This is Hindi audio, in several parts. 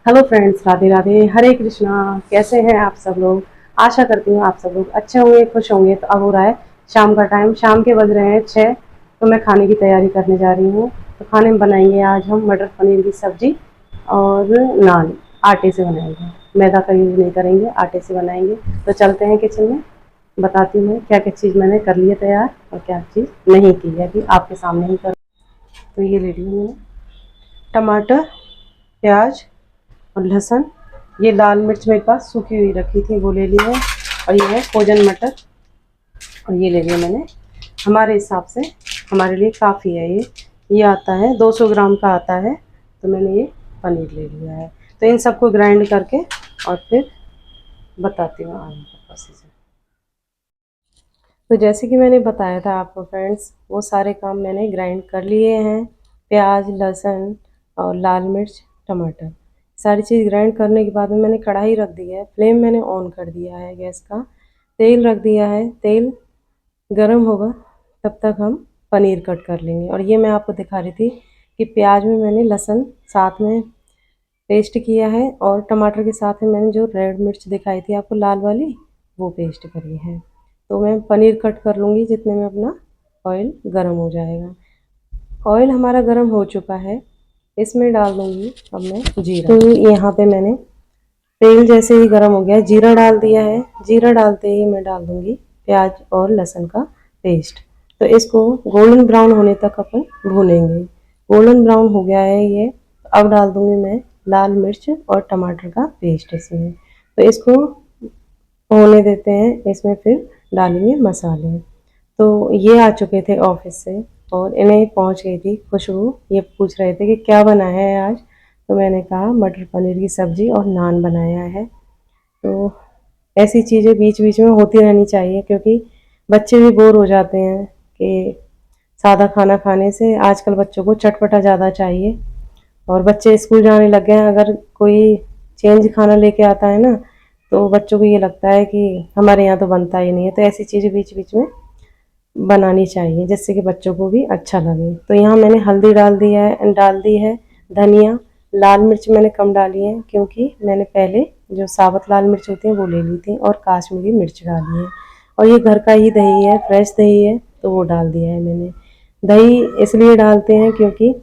हेलो फ्रेंड्स, राधे राधे, हरे कृष्णा। कैसे हैं आप सब लोग? आशा करती हूँ आप सब लोग अच्छे होंगे, खुश होंगे। तो अब हो रहा है शाम का टाइम, शाम के बज रहे हैं 6। तो मैं खाने की तैयारी करने जा रही हूँ। तो खाने में बनाएंगे आज हम मटर पनीर की सब्जी और नान। आटे से बनाएंगे, मैदा का यूज़ नहीं करेंगे, आटे से बनाएंगे। तो चलते हैं किचन में, बताती हूँ क्या क्या चीज़ मैंने कर ली है तैयार और क्या चीज़ नहीं की है, अभी आपके सामने ही कर। तो ये ले ली मैंने टमाटर, प्याज और लहसुन। ये लाल मिर्च मेरे पास सूखी हुई रखी थी, वो ले ली है। और ये है भोजन मटर, और ये ले लिया मैंने हमारे हिसाब से, हमारे लिए काफ़ी है ये आता है 200 ग्राम का आता है। तो मैंने ये पनीर ले लिया है। तो इन सबको ग्राइंड करके और फिर बताती हूँ आगे का प्रोसीजर। तो जैसे कि मैंने बताया था आपको फ्रेंड्स, वो सारे काम मैंने ग्राइंड कर लिए हैं। प्याज, लहसुन और लाल मिर्च, टमाटर, सारी चीज़ ग्राइंड करने के बाद में मैंने कढ़ाई रख दी है। फ्लेम मैंने ऑन कर दिया है गैस का। तेल रख दिया है, तेल गरम होगा तब तक हम पनीर कट कर लेंगे। और ये मैं आपको दिखा रही थी कि प्याज में मैंने लहसुन साथ में पेस्ट किया है, और टमाटर के साथ में मैंने जो रेड मिर्च दिखाई थी आपको लाल वाली, वो पेस्ट करी है। तो मैं पनीर कट कर लूँगी जितने में अपना ऑयल गरम हो जाएगा। ऑयल हमारा गरम हो चुका है, इसमें डाल दूँगी अब मैं जीरा। तो यहाँ पे मैंने तेल जैसे ही गरम हो गया, जीरा डाल दिया है। जीरा डालते ही मैं डाल दूँगी प्याज और लहसुन का पेस्ट। तो इसको गोल्डन ब्राउन होने तक अपन भूनेंगे। गोल्डन ब्राउन हो गया है ये, अब डाल दूँगी मैं लाल मिर्च और टमाटर का पेस्ट इसमें। तो इसको होने देते हैं, इसमें फिर डालेंगे मसाले। तो ये आ चुके थे ऑफिस से और इन्हें पहुंच गई थी खुशबू। ये पूछ रहे थे कि क्या बनाया है आज। तो मैंने कहा मटर पनीर की सब्जी और नान बनाया है। तो ऐसी चीज़ें बीच बीच में होती रहनी चाहिए, क्योंकि बच्चे भी बोर हो जाते हैं कि सादा खाना खाने से। आजकल बच्चों को चटपटा ज़्यादा चाहिए, और बच्चे स्कूल जाने लग गए हैं। अगर कोई चेंज खाना लेके आता है ना, तो बच्चों को ये लगता है कि हमारे यहाँ तो बनता ही नहीं है। तो ऐसी चीज़ें बीच बीच में बनानी चाहिए जिससे कि बच्चों को भी अच्छा लगे। तो यहाँ मैंने हल्दी डाल दी है, धनिया, लाल मिर्च मैंने कम डाली है, क्योंकि मैंने पहले जो साबुत लाल मिर्च होती है वो ले ली थी, और काश्मीरी मिर्च डाली है। और ये घर का ही दही है, फ्रेश दही है, तो वो डाल दिया है मैंने। दही इसलिए डालते हैं क्योंकि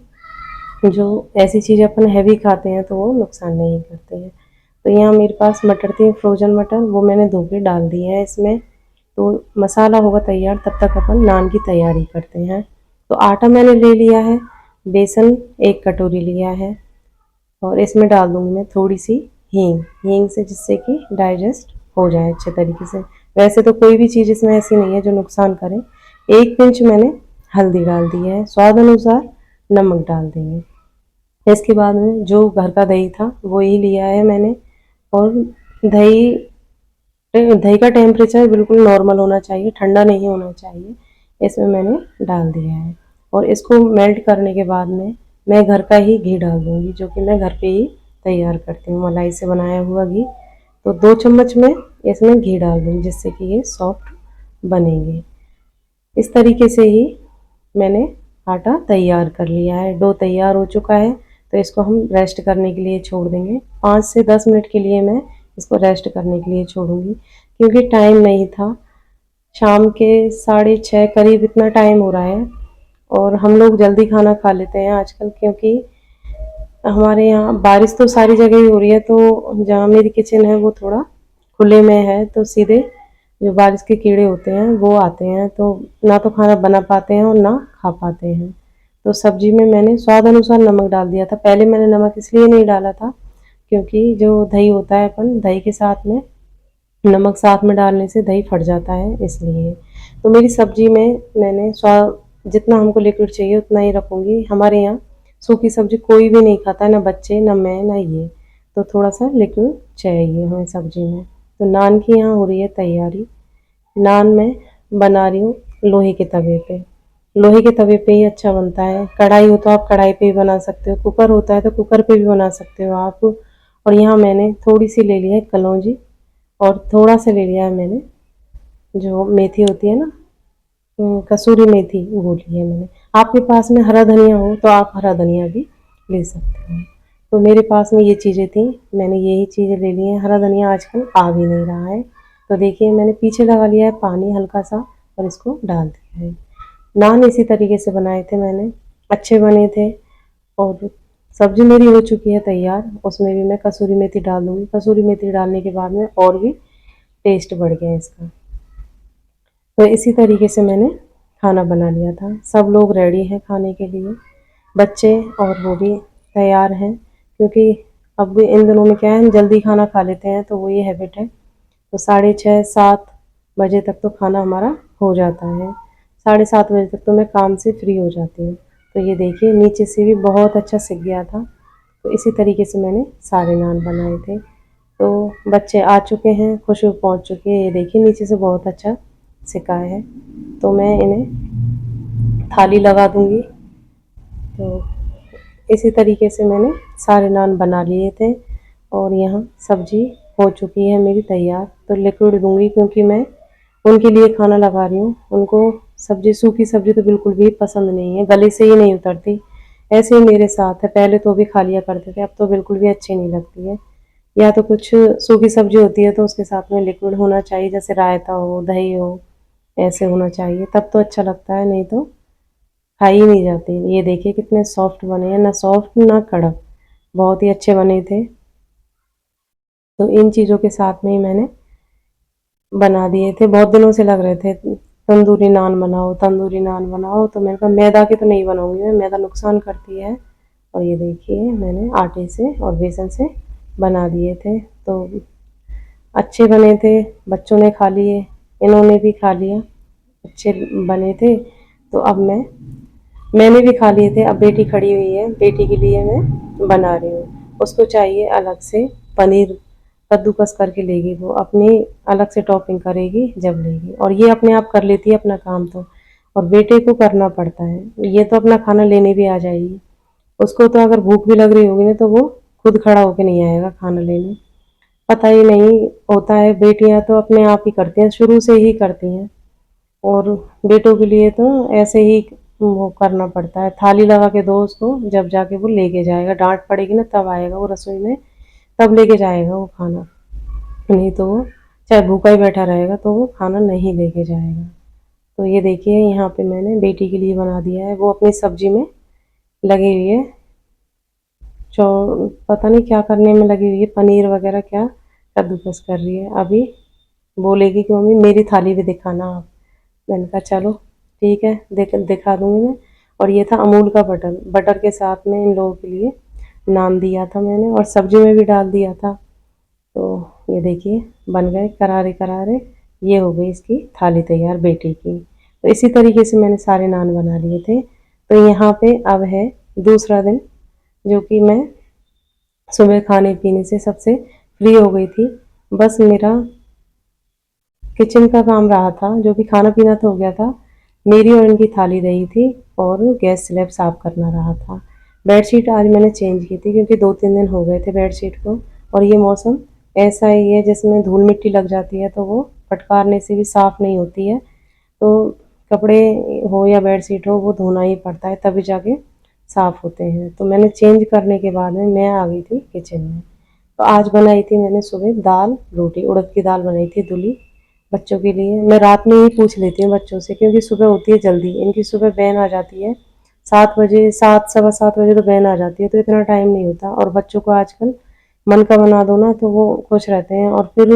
जो ऐसी चीज़ें अपन हैवी खाते हैं तो वो नुकसान नहीं करते हैं। तो यहाँ मेरे पास मटर थी, फ्रोजन मटर, वो मैंने धो के डाल दी है इसमें। तो मसाला होगा तैयार, तब तक अपन नान की तैयारी करते हैं। तो आटा मैंने ले लिया है, बेसन 1 कटोरी लिया है, और इसमें डाल दूँगी मैं थोड़ी सी हींग। हींग से जिससे कि डाइजेस्ट हो जाए अच्छे तरीके से। वैसे तो कोई भी चीज़ इसमें ऐसी नहीं है जो नुकसान करे। 1 पिंच मैंने हल्दी डाल दी है, स्वाद अनुसार नमक डाल देंगे। इसके बाद में जो घर का दही था वो ही लिया है मैंने। और दही दही का टेम्परेचर बिल्कुल नॉर्मल होना चाहिए, ठंडा नहीं होना चाहिए। इसमें मैंने डाल दिया है, और इसको मेल्ट करने के बाद में मैं घर का ही घी डाल दूँगी, जो कि मैं घर पे ही तैयार करती हूँ, मलाई से बनाया हुआ घी। तो 2 चम्मच मैं इसमें घी डाल दूँगी जिससे कि ये सॉफ्ट बनेंगे। इस तरीके से ही मैंने आटा तैयार कर लिया है। डो तैयार हो चुका है, तो इसको हम रेस्ट करने के लिए छोड़ देंगे। 5 से 10 मिनट के लिए मैं इसको रेस्ट करने के लिए छोड़ूंगी, क्योंकि टाइम नहीं था। शाम के 6:30 करीब इतना टाइम हो रहा है, और हम लोग जल्दी खाना खा लेते हैं आजकल, क्योंकि हमारे यहाँ बारिश तो सारी जगह ही हो रही है। तो जहाँ मेरी किचन है वो थोड़ा खुले में है, तो सीधे जो बारिश के कीड़े होते हैं वो आते हैं, तो ना तो खाना बना पाते हैं और ना खा पाते हैं। तो सब्जी में मैंने स्वाद अनुसार नमक डाल दिया था। पहले मैंने नमक इसलिए नहीं डाला था क्योंकि जो दही होता है, अपन दही के साथ में नमक साथ में डालने से दही फट जाता है, इसलिए। तो मेरी सब्जी में मैंने स्वाद जितना हमको लिक्विड चाहिए उतना ही रखूँगी। हमारे यहाँ सूखी सब्जी कोई भी नहीं खाता है, ना बच्चे, ना मैं, ना ये। तो थोड़ा सा लिक्विड चाहिए हमें सब्जी में। तो नान की यहाँ हो रही है तैयारी। नान मैं बना रही हूँ लोहे के तवे पे। लोहे के तवे पे ही अच्छा बनता है। कढ़ाई हो तो आप कढ़ाई पे भी बना सकते हो, कुकर होता है तो कुकर पे भी बना सकते हो आप। और यहाँ मैंने थोड़ी सी ले लिया है कलौंजी, और थोड़ा सा ले लिया है मैंने जो मेथी होती है ना, कसूरी मेथी, वो ली है मैंने। आपके पास में हरा धनिया हो तो आप हरा धनिया भी ले सकते हो। तो मेरे पास में ये चीज़ें थी, मैंने यही चीज़ें ले ली हैं। हरा धनिया आजकल आ भी नहीं रहा है, तो देखिए मैंने पीछे लगा लिया है पानी हल्का सा और इसको डाल दिया है। नान इसी तरीके से बनाए थे मैंने, अच्छे बने थे। और सब्जी मेरी हो चुकी है तैयार, उसमें भी मैं कसूरी मेथी डाल दूँगी। कसूरी मेथी डालने के बाद में और भी टेस्ट बढ़ गया इसका। तो इसी तरीके से मैंने खाना बना लिया था। सब लोग रेडी हैं खाने के लिए, बच्चे और वो भी तैयार हैं, क्योंकि अब इन दिनों में क्या है, हम जल्दी खाना खा लेते हैं, तो वो ये हैबिट है। तो 6:30-7 बजे तक तो खाना हमारा हो जाता है। 7:30 बजे तक तो मैं काम से फ्री हो जाती हूँ। तो ये देखिए नीचे से भी बहुत अच्छा सिक गया था। तो इसी तरीके से मैंने सारे नान बनाए थे। तो बच्चे आ चुके हैं, खुशबू पहुँच चुकी है। ये देखिए नीचे से बहुत अच्छा सिका है। तो मैं इन्हें थाली लगा दूँगी। तो इसी तरीके से मैंने सारे नान बना लिए थे और यहाँ सब्जी हो चुकी है मेरी तैयार। तो लिक्विड दूँगी, क्योंकि मैं उनके लिए खाना लगा रही हूँ। उनको सब्जी, सूखी सब्जी तो बिल्कुल भी पसंद नहीं है, गले से ही नहीं उतरती। ऐसे ही मेरे साथ है, पहले तो भी खा लिया करते थे, अब तो बिल्कुल भी अच्छी नहीं लगती है। या तो कुछ सूखी सब्जी होती है तो उसके साथ में लिक्विड होना चाहिए, जैसे रायता हो, दही हो, ऐसे होना चाहिए, तब तो अच्छा लगता है, नहीं तो खाई ही नहीं जाती। ये देखिए कितने सॉफ्ट बने हैं, ना सॉफ्ट ना कड़क, बहुत ही अच्छे बने थे। तो इन चीज़ों के साथ में ही मैंने बना दिए थे। बहुत दिनों से लग रहे थे तंदूरी नान बनाओ, तंदूरी नान बनाओ, तो मैंने कहा मैदा के तो नहीं बनाऊंगी मैं, मैदा नुकसान करती है। और ये देखिए मैंने आटे से और बेसन से बना दिए थे। तो अच्छे बने थे, बच्चों ने खा लिए, इन्होंने भी खा लिया, अच्छे बने थे। तो अब मैंने भी खा लिए थे। अब बेटी खड़ी हुई है, बेटी के लिए मैं बना रही हूँ। उसको चाहिए अलग से पनीर, कद्दूकस करके लेगी वो, अपनी अलग से टॉपिंग करेगी जब लेगी। और ये अपने आप कर लेती है अपना काम तो, और बेटे को करना पड़ता है। ये तो अपना खाना लेने भी आ जाएगी, उसको तो अगर भूख भी लग रही होगी ना तो वो खुद खड़ा होके नहीं आएगा खाना लेने। पता ही नहीं होता है, बेटियां तो अपने आप ही करती हैं, शुरू से ही करती हैं। और बेटों के लिए तो ऐसे ही वो करना पड़ता है, थाली लगा के दो उसको, जब जाके वो लेके जाएगा। डांट पड़ेगी ना तब आएगा वो रसोई में, तब लेके जाएगा वो खाना, नहीं तो वो चाहे भूखा ही बैठा रहेगा तो वो खाना नहीं लेके जाएगा। तो ये देखिए यहाँ पे मैंने बेटी के लिए बना दिया है, वो अपनी सब्जी में लगी हुई है, चौ पता नहीं क्या करने में लगी हुई है, पनीर वगैरह क्या कद्दूकस कर रही है। अभी बोलेगी कि मम्मी मेरी थाली भी दिखाना आप। मैंने कहा चलो ठीक है, दिखा दूँगी मैं। और ये था अमूल का बटर, बटर के साथ में इन लोगों के लिए नान दिया था मैंने, और सब्जी में भी डाल दिया था। तो ये देखिए बन गए करारे करारे, ये हो गई इसकी थाली तैयार बेटी की। तो इसी तरीके से मैंने सारे नान बना लिए थे। तो यहाँ पे अब है दूसरा दिन, जो कि मैं सुबह खाने पीने से सबसे फ्री हो गई थी। बस मेरा किचन का काम रहा था, जो कि खाना पीना तो हो गया था, मेरी और इनकी थाली रही थी, और गैस स्लैब साफ करना रहा था। बेडशीट आज मैंने चेंज की थी, क्योंकि 2-3 दिन हो गए थे बेडशीट को, और ये मौसम ऐसा ही है जिसमें धूल मिट्टी लग जाती है, तो वो फटकारने से भी साफ़ नहीं होती है। तो कपड़े हो या बेडशीट हो, वो धोना ही पड़ता है, तभी जाके साफ़ होते हैं। तो मैंने चेंज करने के बाद में मैं आ गई थी किचन में। तो आज बनाई थी मैंने सुबह दाल रोटी, उड़द की दाल बनाई थी धुली, बच्चों के लिए। मैं रात में ही पूछ लेती हूँ बच्चों से, क्योंकि सुबह होती है जल्दी, इनकी सुबह वैन आ जाती है 7 बजे, 7 सवा 7 बजे तो वैन आ जाती है, तो इतना टाइम नहीं होता। और बच्चों को आजकल मन का बना दो ना तो वो खुश रहते हैं। और फिर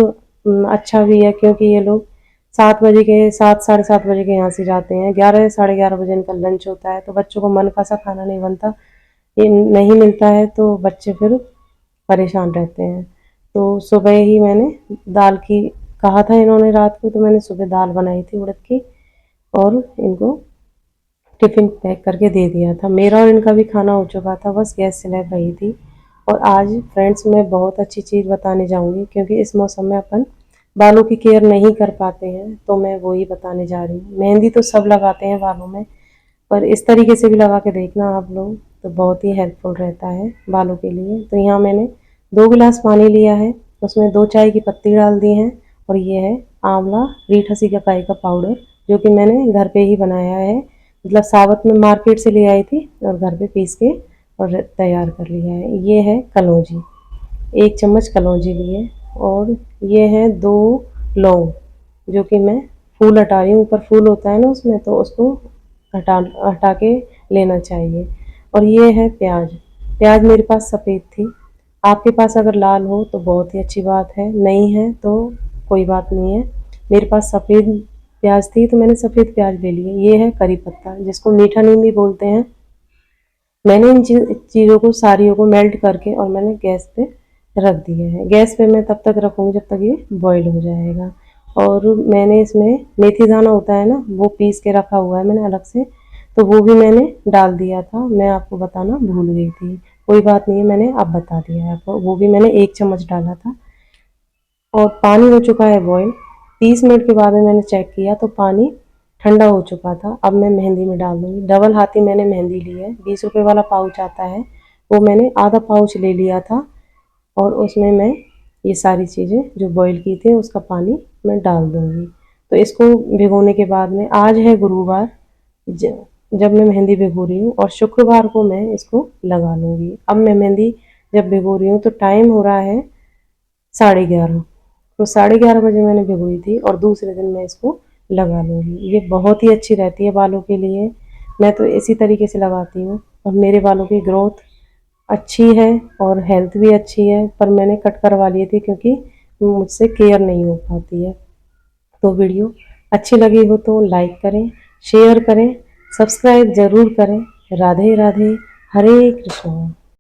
अच्छा भी है, क्योंकि ये लोग 7 बजे के, 7 साढ़े 7 बजे के यहाँ से जाते हैं, 11 साढ़े 11 बजे इनका लंच होता है। तो बच्चों को मन का सा खाना नहीं बनता, ये नहीं मिलता है, तो बच्चे फिर परेशान रहते हैं। तो सुबह ही मैंने दाल की कहा था इन्होंने रात को, तो मैंने सुबह दाल बनाई थी उड़द की, और इनको टिफ़िन पैक करके दे दिया था। मेरा और इनका भी खाना हो चुका था, बस गैस स्लैब रही थी। और आज फ्रेंड्स मैं बहुत अच्छी चीज़ बताने जाऊँगी, क्योंकि इस मौसम में अपन बालों की केयर नहीं कर पाते हैं, तो मैं वो ही बताने जा रही हूँ। मेहंदी तो सब लगाते हैं बालों में, पर इस तरीके से भी लगा के देखना आप लोग, तो बहुत ही हेल्पफुल रहता है बालों के लिए। तो यहाँ मैंने 2 गिलास पानी लिया है, उसमें 2 चाय की पत्ती डाल दी हैं, और ये है आंवला रीठा सीकाकाई का पाउडर, जो कि मैंने घर पे ही बनाया है, मतलब साबुत में मार्केट से ले आई थी और घर पे पीस के और तैयार कर लिया है। ये है कलौंजी, 1 चम्मच कलौंजी लिए, और ये है 2 लौंग, जो कि मैं फूल हटा रही हूँ, ऊपर फूल होता है ना उसमें, तो उसको हटा हटा के लेना चाहिए। और ये है प्याज, प्याज मेरे पास सफ़ेद थी, आपके पास अगर लाल हो तो बहुत ही अच्छी बात है, नहीं है तो कोई बात नहीं है। मेरे पास सफ़ेद प्याज थी तो मैंने सफ़ेद प्याज ले लिए। ये है करी पत्ता, जिसको मीठा नीम भी बोलते हैं। मैंने इन चीज़ों को सारियों को मेल्ट करके और मैंने गैस पे रख दिया है। गैस पे मैं तब तक रखूँगी जब तक ये बॉईल हो जाएगा। और मैंने इसमें मेथी दाना होता है ना, वो पीस के रखा हुआ है मैंने अलग से, तो वो भी मैंने डाल दिया था। मैं आपको बताना भूल गई थी, कोई बात नहीं है, मैंने अब बता दिया है आपको। वो भी मैंने 1 चम्मच डाला था। और पानी हो चुका है बॉईल। 30 मिनट के बाद में मैंने चेक किया तो पानी ठंडा हो चुका था। अब मैं मेहंदी में डाल दूँगी। डबल हाथी मैंने मेहंदी ली है, 20 रुपए वाला पाउच आता है, वो मैंने आधा पाउच ले लिया था। और उसमें मैं ये सारी चीज़ें जो बॉईल की थी उसका पानी मैं डाल दूँगी। तो इसको भिगोने के बाद में, आज है गुरुवार जब मैं मेहंदी भिगो रही हूँ, और शुक्रवार को मैं इसको लगा लूँगी। अब मैं मेहंदी जब भिगो रही हूँ तो टाइम हो रहा है 11:30, तो 11:30 बजे मैंने भिगोई थी, और दूसरे दिन मैं इसको लगा लूँगी। ये बहुत ही अच्छी रहती है बालों के लिए। मैं तो इसी तरीके से लगाती हूँ, और मेरे बालों की ग्रोथ अच्छी है और हेल्थ भी अच्छी है। पर मैंने कट करवा लिए थे क्योंकि मुझसे केयर नहीं हो पाती है। तो वीडियो अच्छी लगी हो तो लाइक करें, शेयर करें, सब्सक्राइब ज़रूर करें। राधे राधे, हरे कृष्णा।